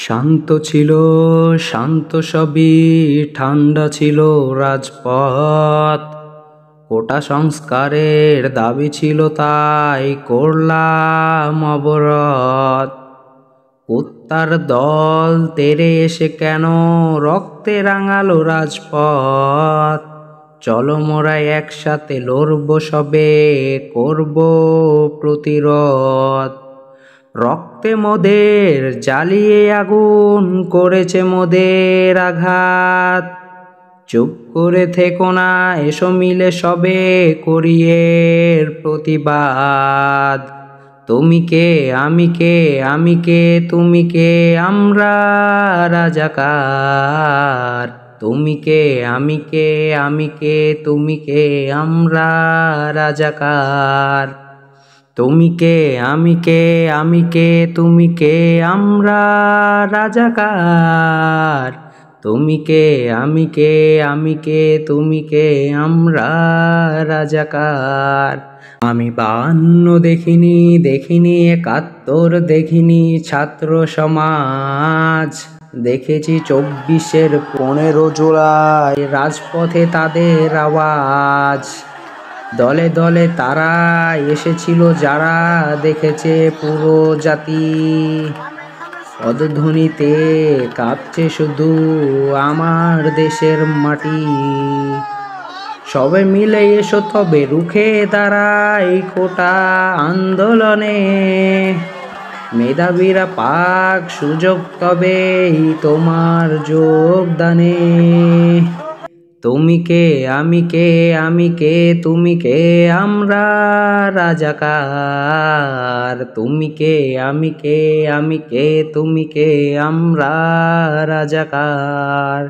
শান্ত ছিল, শান্ত সবই ঠান্ডা ছিল রাজপথ। কোটা সংস্কারের দাবি ছিল, তাই করলাম অবরোধ। কুত্তার দল তেরে এসে কেন রক্তে রাঙালো রাজপথ। চলো মোরা একসাথে লড়ব, সবে করব প্রতিরোধ। রক্তে মোদের জ্বালিয়ে আগুন করেছে মোদের আঘাত। চুপ করে থেকো না, এসো মিলে সবে করি এর প্রতিবাদ। তুমি কে আমি কে, আমি কে তুমি কে, আমরা রাজাকার। তুমি কে আমি কে, আমি কে তুমি কে, আমরা রাজাকার। তুমি কে আমি কে, আমি কে তুমি কে, আমরা রাজাকার। তুমি কে আমি কে, আমি কে তুমি কে, আমরা রাজাকার। আমি 52 দেখিনি, দেখিনি 71 দেখিনি ছাত্র সমাজ। দেখেছি 24-এর 15 জুলাই রাজপথে তাদের আওয়াজ। দলে দলে তারা এসেছিল, যারা দেখেছে পুরো জাতি। পদধ্বনিতে কাঁপছে শুধু আমার দেশের মাটি। সবে মিলে এসো তবে রুখে দাঁড়াই কোটা আন্দোলনে। মেধাবীরা পাক সুযোগ তবেই তোমার যোগদানে। তুমি কে আমি কে, আমি কে তুমি কে, আমরা রাজাকার। তুমি কে আমি কে, আমি কে তুমি কে, আমরা রাজাকার।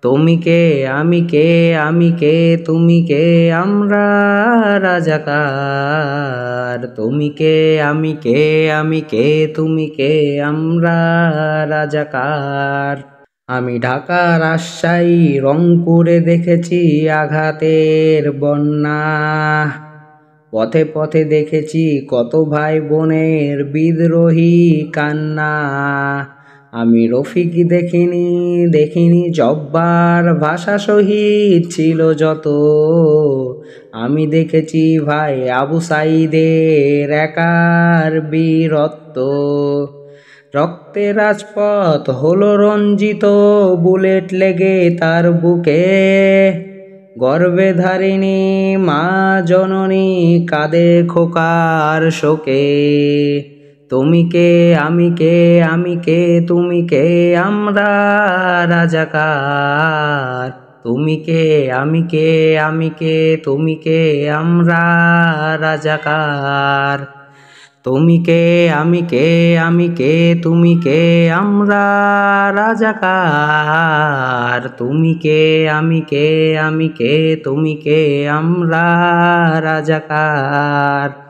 তুমি কে আমি কে, আমি কে তুমি কে, আমরা রাজাকার। তুমি কে আমি কে, আমি কে তুমি কে, আমরা রাজাকার। আমি ঢাকা, রাজশাহী, রংপুরে দেখেছি আঘাতের বন্যা। পথে পথে দেখেছি কত ভাই বোনের বিদ্রোহী কান্না। আমি রফিক দেখিনি, দেখিনি জব্বার, ভাষা শহীদ ছিল যত। আমি দেখেছি ভাই আবু সাঈদের একার বীরত্ব। রক্তে রাজপথ হলো রঞ্জিত, বুলেট লেগে তার বুকে। গর্বে ধারিণী মা জননী কাঁদে খোকার শোকে। তুমি কে আমি কে, আমি কে তুমি কে, আমরা রাজাকার। তুমি কে আমি কে, আমি কে তুমি কে, আমরা রাজাকার। তুমি কে আমি কে, আমি কে তুমি কে, আমরা রাজাকার। তুমি কে আমি কে, আমি কে তুমি কে, আমরা রাজাকার।